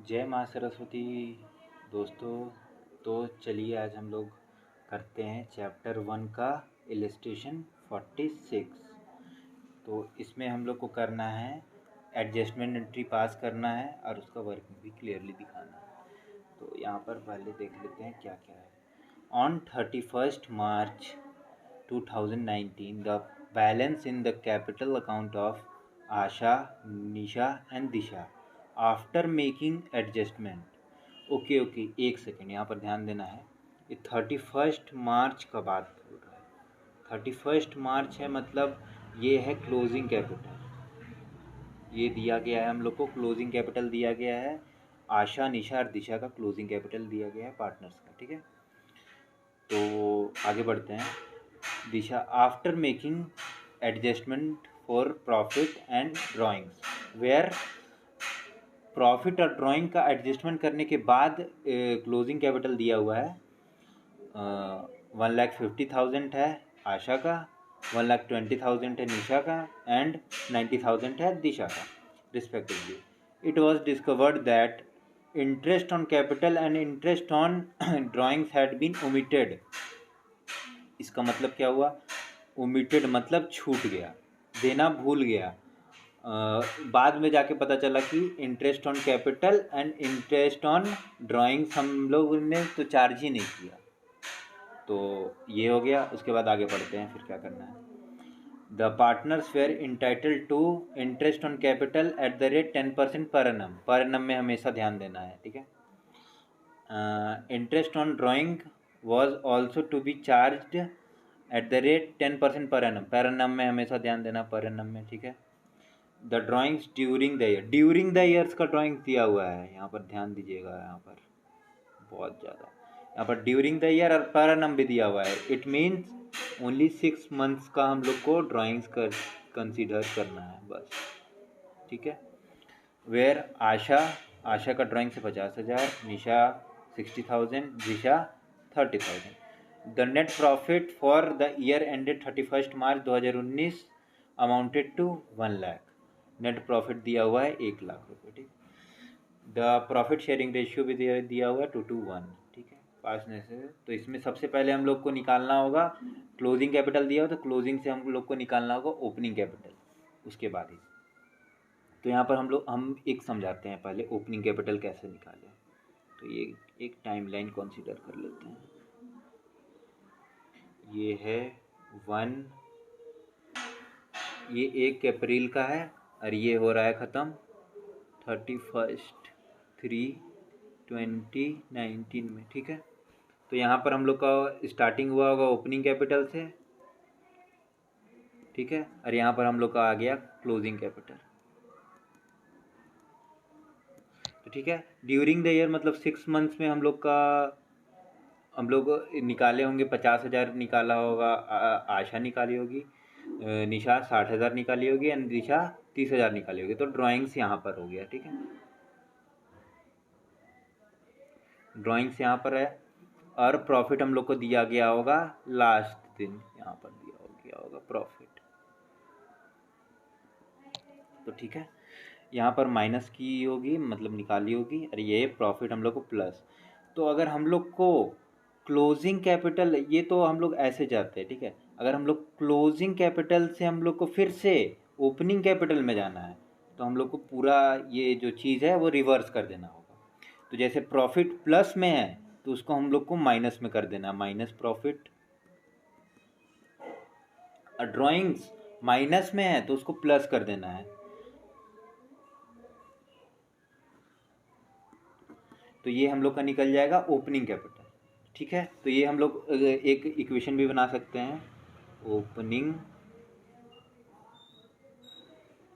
जय माँ सरस्वती दोस्तों। तो चलिए आज हम लोग करते हैं चैप्टर 1 का इलस्ट्रेशन 46। तो इसमें हम लोग को करना है एडजस्टमेंट एंट्री पास करना है और उसका वर्किंग भी क्लियरली दिखाना है। तो यहाँ पर पहले देख लेते हैं क्या क्या है। On 31st March 2019 the balance in the capital account of Asha, Nisha and Disha after making adjustment. Okay एक सेकेंड यहाँ पर ध्यान देना है। ये 31st मार्च का बात बोल रहा है। 31st मार्च है मतलब ये है क्लोजिंग कैपिटल। ये दिया गया है हम लोग को, क्लोजिंग कैपिटल दिया गया है। आशा, निशा और दिशा का क्लोजिंग कैपिटल दिया गया है पार्टनर्स का, ठीक है। तो आगे बढ़ते हैं। Disha after making adjustment for profit and drawings, where profit और ड्राइंग का एडजस्टमेंट करने के बाद क्लोजिंग कैपिटल दिया हुआ है 1,50,000 है आशा का, 1,20,000 है निशा का एंड 90,000 है दिशा का respectively. It was discovered that interest on capital and interest on drawings had been omitted. इसका मतलब क्या हुआ? ओमिटेड मतलब छूट गया, देना भूल गया। बाद में जाके पता चला कि interest on capital and interest on drawings हम लोग ने तो चार्ज ही नहीं किया। तो ये हो गया। उसके बाद आगे बढ़ते हैं, फिर क्या करना है। The partners were entitled to interest on capital at the rate 10% per annum. Per annum में हमेशा ध्यान देना है, ठीक है। Interest on drawing was also to be charge at the rate 10% per annum. Per annum में हमेशा ध्यान देना, पर एनम में, ठीक है। The drawings during the year, during the years का ड्राइंग दिया हुआ है, यहाँ पर ध्यान दीजिएगा। यहाँ पर बहुत ज़्यादा, यहाँ पर ड्यूरिंग द ईयर और पर एनम भी दिया हुआ है। इट मीन्स ओनली 6 मंथ्स का हम लोग को ड्राइंग्स कर कंसिडर करना है बस, ठीक है। वेयर आशा का ड्राइंग से 50,000, Nisha 60,000, Disha 30,000। The net profit for the year ended 31st March 2019 amounted to 1 lakh. Net profit दिया हुआ है 1 लाख रुपये, ठीक। द प्रॉफिट शेयरिंग रेशियो भी दिया हुआ है 2:1, ठीक है। पास में से तो इसमें सबसे पहले हम लोग को निकालना होगा, क्लोजिंग कैपिटल दिया हो तो क्लोजिंग से हम लोग को निकालना होगा ओपनिंग कैपिटल, उसके बाद ही। तो यहाँ पर हम एक समझाते हैं पहले ओपनिंग कैपिटल कैसे निकालें। तो ये एक टाइमलाइन कंसीडर कर लेते हैं। ये है 1, ये 1 अप्रैल का है और ये हो रहा है ख़त्म 31/3/2019 में, ठीक है। तो यहाँ पर हम लोग का स्टार्टिंग हुआ होगा ओपनिंग कैपिटल से, ठीक है, और यहाँ पर हम लोग का आ गया क्लोजिंग कैपिटल। तो ठीक है, ड्यूरिंग द ईयर मतलब 6 मंथ्स में हम लोग निकाले होंगे। 50,000 निकाला होगा आशा निकाली होगी, निशा 60,000 निकाली होगी एंड दिशा 30,000 निकाली होगी। तो ड्राइंग्स यहाँ पर हो गया, ठीक है। ड्राइंग्स यहाँ पर है और प्रॉफिट हम लोग को दिया गया होगा लास्ट दिन, यहाँ पर दिया गया होगा प्रॉफिट। तो ठीक है, यहाँ पर माइनस की होगी मतलब निकाली होगी और ये प्रॉफिट हम लोग को प्लस। तो अगर हम लोग को क्लोजिंग कैपिटल, ये तो हम लोग ऐसे जाते हैं, ठीक है। अगर हम लोग क्लोजिंग कैपिटल से हम लोग को फिर से ओपनिंग कैपिटल में जाना है तो हम लोग को पूरा ये जो चीज़ है वो रिवर्स कर देना होगा। तो जैसे प्रॉफिट प्लस में है तो उसको हम लोग को माइनस में कर देना, माइनस प्रॉफिट। और ड्राइंग्स माइनस में है तो उसको प्लस कर देना है। तो ये हम लोग का निकल जाएगा ओपनिंग कैपिटल, ठीक है। तो ये हम लोग एक इक्वेशन भी बना सकते हैं, opening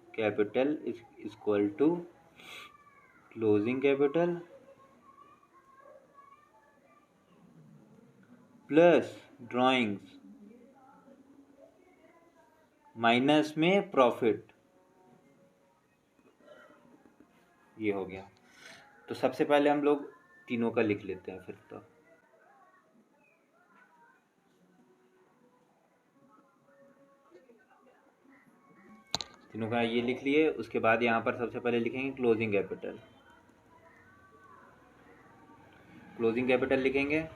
capital is equal to closing capital plus drawings minus में प्रॉफिट। ये हो गया। तो सबसे पहले हम लोग तीनों का लिख लेते हैं फिर। तो तीनों का ये लिख लिए। उसके बाद यहाँ पर सबसे पहले लिखेंगे क्लोजिंग कैपिटल। क्लोजिंग कैपिटल लिखेंगे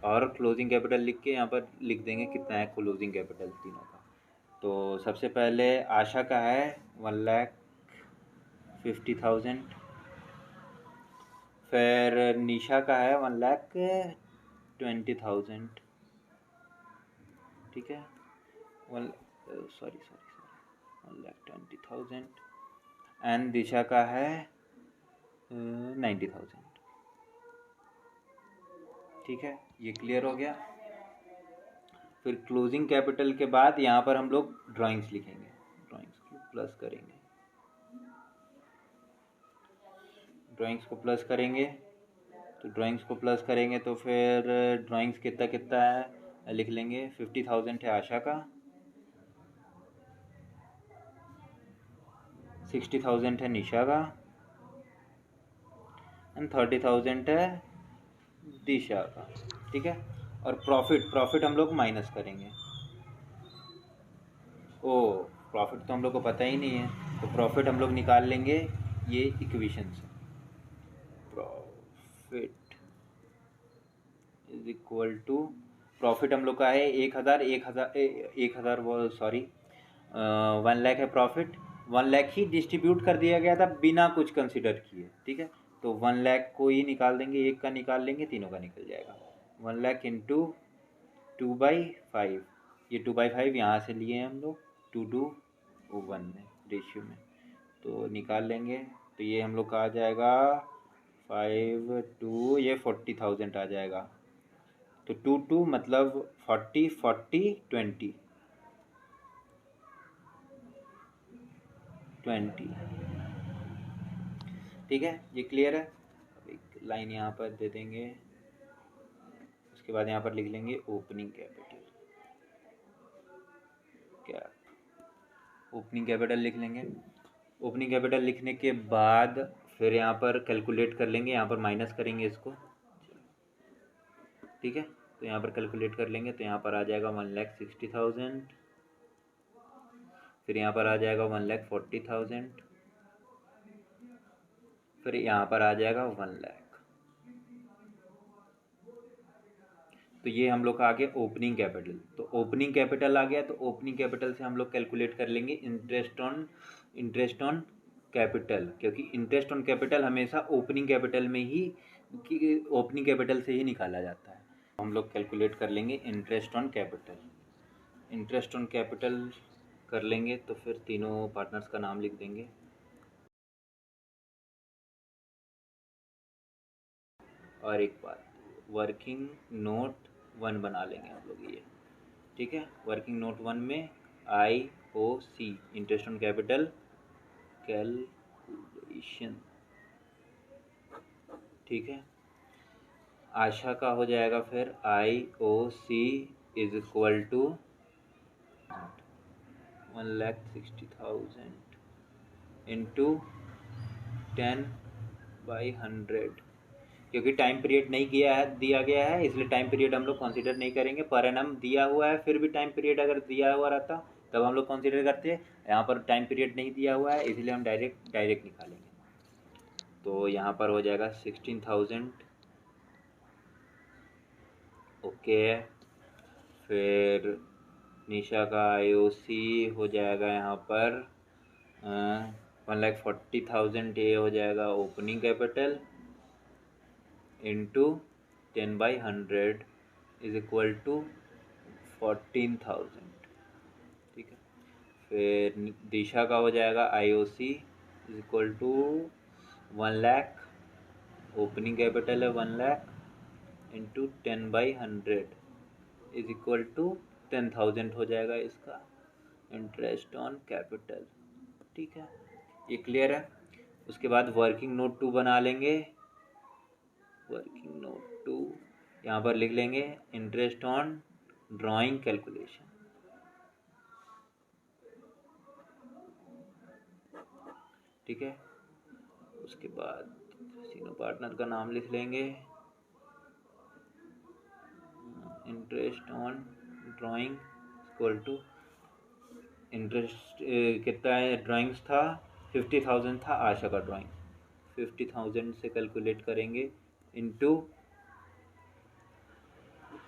और क्लोजिंग कैपिटल लिख के यहाँ पर लिख देंगे कितना है क्लोजिंग कैपिटल तीनों का। तो सबसे पहले आशा का है 1,50,000, फिर निशा का है 1,20,000, ठीक है, 1,20,000 एंड दिशा का है 90,000, ठीक है, ये क्लियर हो गया। फिर क्लोजिंग कैपिटल के बाद यहाँ पर हम लोग ड्राइंग्स लिखेंगे, ड्राइंग्स को प्लस करेंगे, ड्राइंग्स को प्लस करेंगे। तो ड्राइंग्स को प्लस करेंगे तो फिर ड्राइंग्स कितना कितना है लिख लेंगे। 50,000 है आशा का, 60,000 है निशा का एंड 30,000 है दिशा का, ठीक है। और प्रॉफिट हम लोग माइनस करेंगे। ओ प्रॉफिट तो हम लोग को पता ही नहीं है, तो प्रॉफिट हम लोग निकाल लेंगे ये इक्वेशन से। Profit is equal to, profit हम लोग का है 1,000 वो सॉरी 1 लाख है प्रॉफिट। 1 लाख ही डिस्ट्रीब्यूट कर दिया गया था बिना कुछ कंसिडर किए, ठीक है। तो 1 लाख को ही निकाल देंगे, एक का निकाल लेंगे, तीनों का निकल जाएगा। 1 लाख इंटू 2/5, ये 2/5 यहाँ से लिए हम लोग 2:1 में रेशियो में, तो निकाल लेंगे। तो ये हम लोग का आ जाएगा 5 2, ये 40,000 आ जाएगा। तो 2 मतलब 40 40 20, ठीक है, ये क्लियर है। अब एक लाइन यहाँ पर दे देंगे, उसके बाद यहाँ पर लिख लेंगे ओपनिंग कैपिटल, ओपनिंग कैपिटल लिख लेंगे। ओपनिंग कैपिटल लिखने के बाद फिर यहाँ पर कैलकुलेट कर लेंगे, यहाँ पर माइनस करेंगे इसको, ठीक है। तो यहाँ पर कैलकुलेट कर लेंगे, तो यहाँ पर आ जाएगा 1,60,000, फिर यहाँ पर आ जाएगा 1,40,000, फिर यहाँ पर आ जाएगा 1 लाख। तो ये हम लोग का आ गया ओपनिंग कैपिटल। तो ओपनिंग कैपिटल आ गया, तो ओपनिंग कैपिटल से हम लोग कैलकुलेट कर लेंगे इंटरेस्ट ऑन कैपिटल, क्योंकि इंटरेस्ट ऑन कैपिटल हमेशा ओपनिंग कैपिटल में ही, ओपनिंग कैपिटल से ही निकाला जाता है। हम लोग कैलकुलेट कर लेंगे interest on capital. Interest on capital कर लेंगे तो फिर तीनों पार्टनर्स का नाम लिख देंगे। और एक बात, वर्किंग नोट 1 बना लेंगे हम लोग ये, ठीक है। वर्किंग नोट 1 में IOC interest on capital calculation, ठीक है। आशा का हो जाएगा फिर IOC is equal to 1,60,000 into 10/100, क्योंकि टाइम पीरियड नहीं दिया गया है, इसलिए टाइम पीरियड हम लोग कंसीडर नहीं करेंगे। पर एनम दिया हुआ है, फिर भी टाइम पीरियड अगर दिया हुआ रहता तब हम लोग कंसीडर करते हैं। यहाँ पर टाइम पीरियड नहीं दिया हुआ है, इसलिए हम डायरेक्ट निकालेंगे। तो यहाँ पर हो जाएगा 16,000, ओके। फिर निशा का IOC हो जाएगा यहाँ पर 1,40,000, ये हो जाएगा opening capital into 10/100 is equal to 14,000, ठीक है। फिर दिशा का हो जाएगा IOC is equal to 1 lakh, opening capital है 1 lakh into 10/100 is equal to 10,000 हो जाएगा इसका इंटरेस्ट ऑन कैपिटल, ठीक है, ये क्लियर है। उसके बाद वर्किंग नोट 2 बना लेंगे। वर्किंग नोट 2 यहाँ पर लिख लेंगे इंटरेस्ट ऑन ड्राइंग कैलकुलेशन, ठीक है। उसके बाद तीनों पार्टनर का नाम लिख लेंगे, interest on drawing equal to interest कितना है, ड्राइंग्स था 50,000 था आशा का ड्राइंग, 50,000 से कैलकुलेट करेंगे इंटू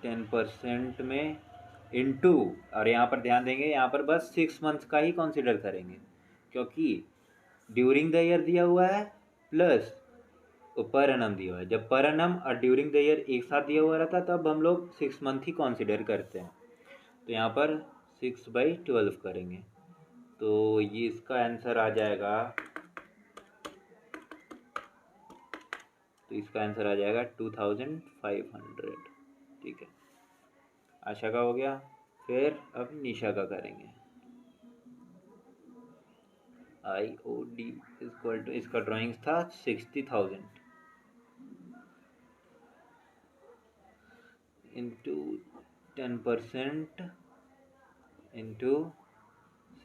10% में इंटू, और यहाँ पर ध्यान देंगे, यहाँ पर बस 6 मंथ्स का ही कंसिडर करेंगे, क्योंकि ड्यूरिंग द ईयर दिया हुआ है प्लस पर एनम दिया हुआ है। जब पर एनम और ड्यूरिंग द ईयर एक साथ दिया हुआ रहता है तब हम लोग 6 मंथ ही कंसिडर करते हैं। तो यहाँ पर 6/12 करेंगे, तो ये इसका आंसर आ जाएगा, तो इसका आंसर आ जाएगा 2500। ठीक है, आशा का हो गया। फिर अब निशा का करेंगे। IOD इक्वल टू, इसका ड्राइंग्स था 60,000 इंटू 10% इंटू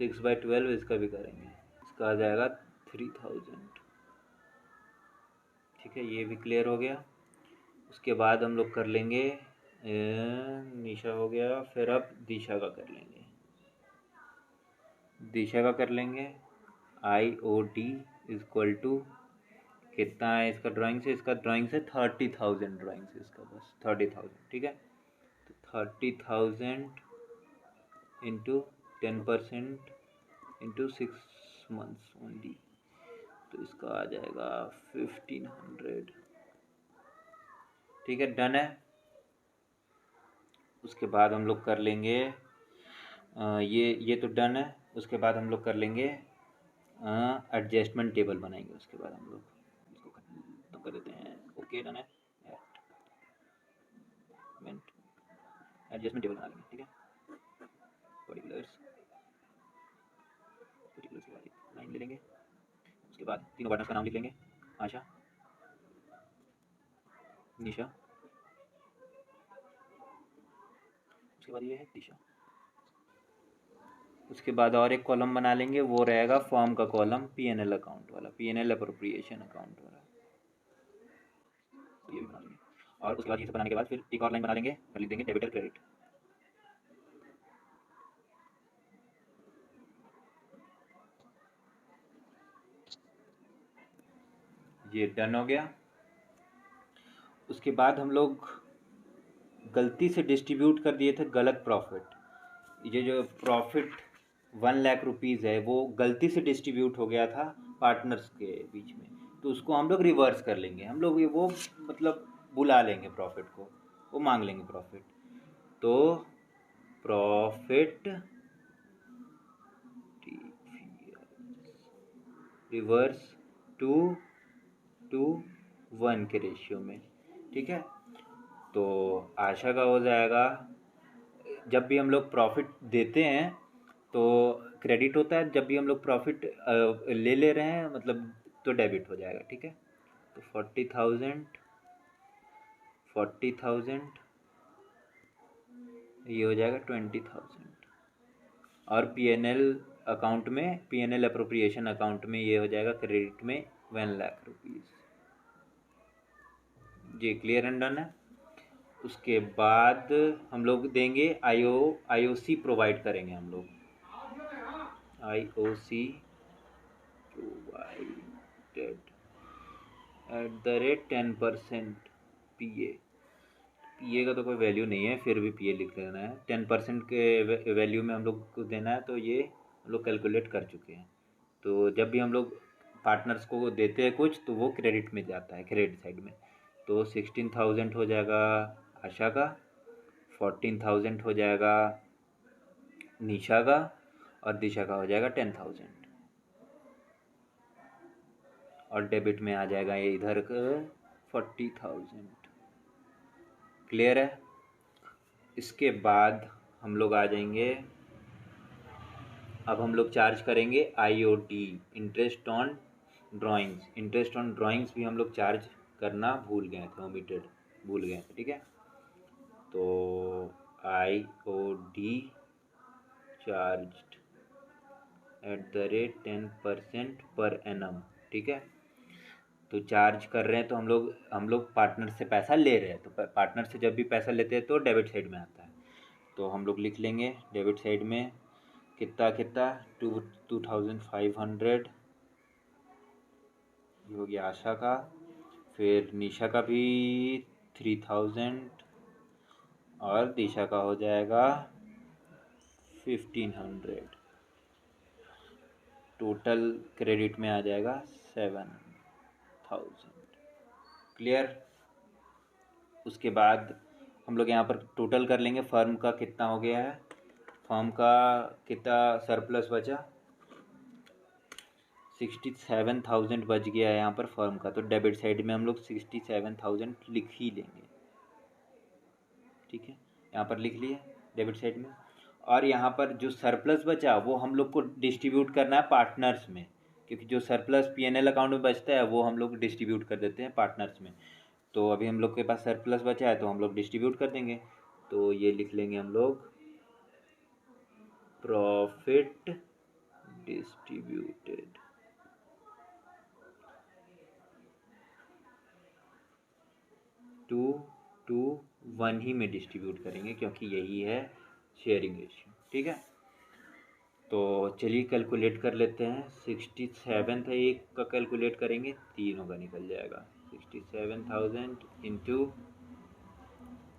6/12, इसका भी करेंगे, इसका आ जाएगा 3000। ठीक है, ये भी क्लियर हो गया। उसके बाद हम लोग कर लेंगे, निशा हो गया, फिर अब दिशा का कर लेंगे। दिशा का कर लेंगे IOD इक्वल टू, कितना है इसका ड्राइंग से, इसका ड्राइंग से 30,000 ड्राइंग से इसका बस 30,000। ठीक है, तो 30,000 इंटू 10% इंटू 6 मंथ्स ओनली, तो इसका आ जाएगा 1500। ठीक है, डन है। उसके बाद हम लोग कर लेंगे ये तो डन है। उसके बाद हम लोग कर लेंगे एडजस्टमेंट टेबल बनाएंगे। उसके बाद हम लोग इसको तो कर देते हैं, ओके डन है। एडजस्टमेंट टेबल बना लेंगे। ठीक है, पर्टिकुलर्स के बाद लाइन ले लेंगे। उसके बाद तीनों पार्टनर्स का नाम लिख लेंगे, आशा, निशा, उसके बाद ये है दिशा। उसके बाद और एक कॉलम बना लेंगे, वो रहेगा फॉर्म का कॉलम, PNL अकाउंट वाला, PNL अप्रोप्रिएशन अकाउंट वाला, तो ये भी बना लेंगे। और उसके बाद ये सब बनाने के बाद फिर एक और लाइन बना लेंगे, फिर लिख देंगे डेबिट और क्रेडिट। ये डन हो गया। उसके बाद हम लोग गलती से डिस्ट्रीब्यूट कर दिए थे गलत प्रॉफिट। ये जो प्रॉफिट 1 लाख रुपीज़ है वो गलती से डिस्ट्रीब्यूट हो गया था पार्टनर्स के बीच में, तो उसको हम लोग रिवर्स कर लेंगे। हम लोग ये वो मतलब बुला लेंगे प्रॉफिट को, वो मांग लेंगे प्रॉफिट। तो प्रॉफिट रिवर्स 2:1 के रेशियो में। ठीक है, तो आशा का हो जाएगा, जब भी हम लोग प्रॉफिट देते हैं तो क्रेडिट होता है, जब भी हम लोग प्रॉफिट ले रहे हैं मतलब तो डेबिट हो जाएगा। ठीक है, तो 40,000 ये हो जाएगा 20,000। और PNL अकाउंट में, PNL अप्रोप्रिएशन अकाउंट में ये हो जाएगा क्रेडिट में 1 लाख रुपीज़। ये क्लियर एंड डन है। उसके बाद हम लोग देंगे IOC प्रोवाइड करेंगे हम लोग, IOC प्रोवाइडेड @10% PA का तो कोई वैल्यू नहीं है, फिर भी PA लिख लेना है। 10% के वैल्यू में हम लोग को देना है, तो ये हम लोग कैलकुलेट कर चुके हैं। तो जब भी हम लोग पार्टनर्स को देते हैं कुछ तो वो क्रेडिट में जाता है, क्रेडिट साइड में। तो 16,000 हो जाएगा आशा का, 14,000 हो जाएगा निशा का, और दिशा का हो जाएगा 10,000। और डेबिट में आ जाएगा ये इधर 40,000। क्लियर है। इसके बाद हम लोग आ जाएंगे, अब हम लोग चार्ज करेंगे IOD, interest on drawings. Interest on drawings भी हम लोग चार्ज करना भूल गए थे, ओमिटेड भूल गए थे। ठीक है, तो IOD चार्ज्ड @10% पर एनम। ठीक है, तो चार्ज कर रहे हैं तो हम लोग पार्टनर से पैसा ले रहे हैं, तो पार्टनर से जब भी पैसा लेते हैं तो डेबिट साइड में आता है। तो हम लोग लिख लेंगे डेबिट साइड में कितना 2,500 ये हो गया आशा का, फिर निशा का भी 3000 और दिशा का हो जाएगा 1500। टोटल क्रेडिट में आ जाएगा 7000। क्लियर। उसके बाद हम लोग यहाँ पर टोटल कर लेंगे फर्म का कितना हो गया है। फर्म का कितना सरप्लस बचा, 67,000 बच गया है यहाँ पर फर्म का। तो डेबिट साइड में हम लोग 67,000 लिख ही लेंगे। ठीक है, यहाँ पर लिख लिया डेबिट साइड में। और यहाँ पर जो सरप्लस बचा वो हम लोग को डिस्ट्रीब्यूट करना है पार्टनर्स में, क्योंकि जो सरप्लस पीएनएल अकाउंट में बचता है वो हम लोग डिस्ट्रीब्यूट कर देते हैं पार्टनर्स में। तो अभी हम लोग के पास सरप्लस बचा है तो हम लोग डिस्ट्रीब्यूट कर देंगे। तो ये लिख लेंगे हम लोग प्रॉफिट डिस्ट्रीब्यूटेड। टू 1 ही में डिस्ट्रीब्यूट करेंगे क्योंकि यही है शेयरिंग रेशियो। ठीक है, तो चलिए कैलकुलेट कर लेते हैं। 67 था, एक का कैलकुलेट करेंगे, तीनों का निकल जाएगा। 67,000 इंटू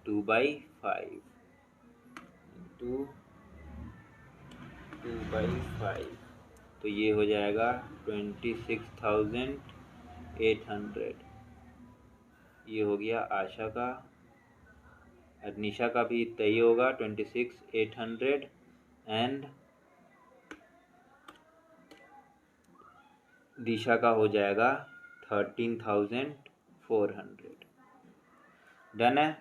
2/5 इंटू 2/5, तो ये हो जाएगा 26,800। ये हो गया आशा का। और निशा का भी इतना ही होगा 26,800। एंड दिशा का हो जाएगा 13,400। डन है।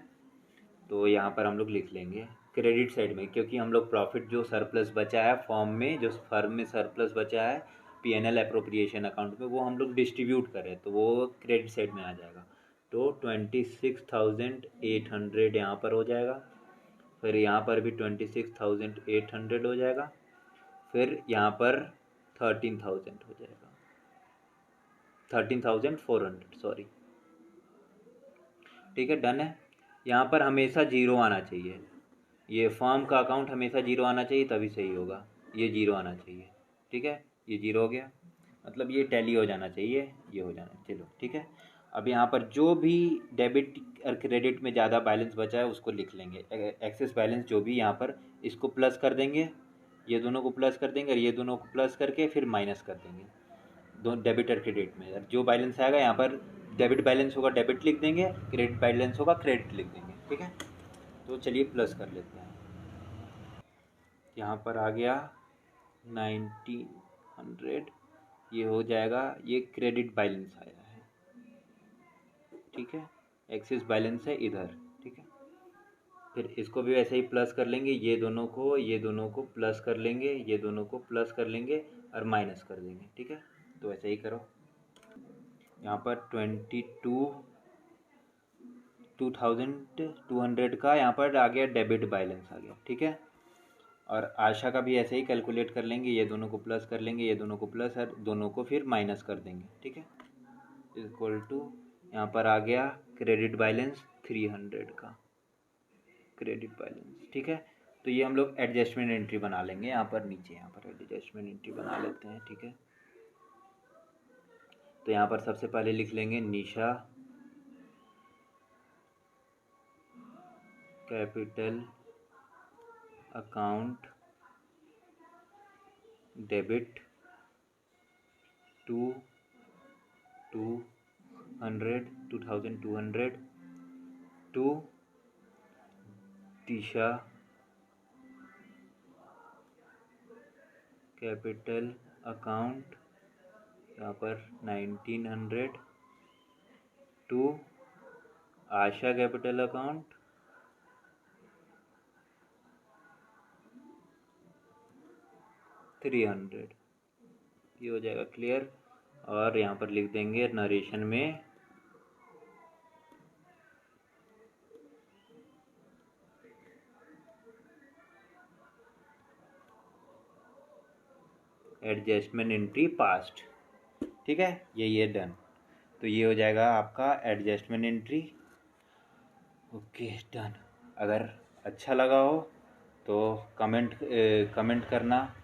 तो यहाँ पर हम लोग लिख लेंगे क्रेडिट साइड में, क्योंकि हम लोग प्रॉफिट जो सरप्लस बचा है फॉर्म में, जो फर्म में सरप्लस बचा है पीएनएल एप्रोप्रिएशन अकाउंट में, वो हम लोग डिस्ट्रीब्यूट करें तो वो क्रेडिट साइड में आ जाएगा। तो 26,800 यहाँ पर हो जाएगा। फिर यहाँ पर भी 26,800 हो जाएगा। फिर यहाँ पर 13,000 हो जाएगा, 13,400 सॉरी। ठीक है, डन है। यहाँ पर हमेशा जीरो आना चाहिए, ये फॉर्म का अकाउंट हमेशा जीरो आना चाहिए तभी सही होगा। ये जीरो आना चाहिए। ठीक है, ये जीरो हो गया, मतलब ये टैली हो जाना चाहिए, ये हो जाना। चलो ठीक है, अब यहाँ पर जो भी डेबिट और क्रेडिट में ज़्यादा बैलेंस बचा है उसको लिख लेंगे। एक्सेस बैलेंस जो भी यहाँ पर, इसको प्लस कर देंगे, ये दोनों को प्लस कर देंगे और ये दोनों को प्लस करके फिर माइनस कर देंगे। दो डेबिट और क्रेडिट में जो बैलेंस आएगा, यहाँ पर डेबिट बैलेंस होगा डेबिट लिख देंगे, क्रेडिट बैलेंस होगा क्रेडिट लिख देंगे। ठीक है, तो चलिए प्लस कर लेते हैं। यहाँ पर आ गया 1900, ये हो जाएगा, ये क्रेडिट बैलेंस आया है। ठीक है, एक्सेस बैलेंस है इधर। ठीक है, फिर इसको भी वैसे ही प्लस कर लेंगे, ये दोनों को प्लस कर लेंगे, ये दोनों को प्लस कर लेंगे और माइनस कर देंगे। ठीक है, तो ऐसे ही करो। यहाँ पर 22,200 का यहाँ पर आ गया डेबिट बैलेंस आ गया। ठीक है, और आशा का भी ऐसे ही कैलकुलेट कर लेंगे, ये दोनों को प्लस कर लेंगे, ये दोनों को प्लस और दोनों को फिर माइनस कर देंगे। ठीक है, इक्वल टू यहाँ पर आ गया क्रेडिट बैलेंस 300 का क्रेडिट बैलेंस। ठीक है, तो ये हम लोग एडजस्टमेंट एंट्री बना लेंगे यहाँ पर नीचे, यहाँ पर एडजस्टमेंट एंट्री बना लेते हैं। ठीक है, तो यहाँ पर सबसे पहले लिख लेंगे Nisha capital account debit 2,200 to Disha capital account यहाँ पर 1900 टू आशा कैपिटल अकाउंट 300। ये हो जाएगा क्लियर। और यहाँ पर लिख देंगे नरेशन में एडजस्टमेंट एंट्री पास्ट। ठीक है, ये डन। तो ये हो जाएगा आपका एडजस्टमेंट एंट्री। Okay, done. अगर अच्छा लगा हो तो कमेंट करना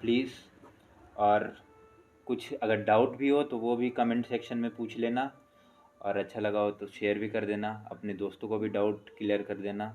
प्लीज़, और कुछ अगर डाउट भी हो तो वो भी कमेंट सेक्शन में पूछ लेना। और अच्छा लगा हो तो शेयर भी कर देना, अपने दोस्तों को भी डाउट क्लियर कर देना।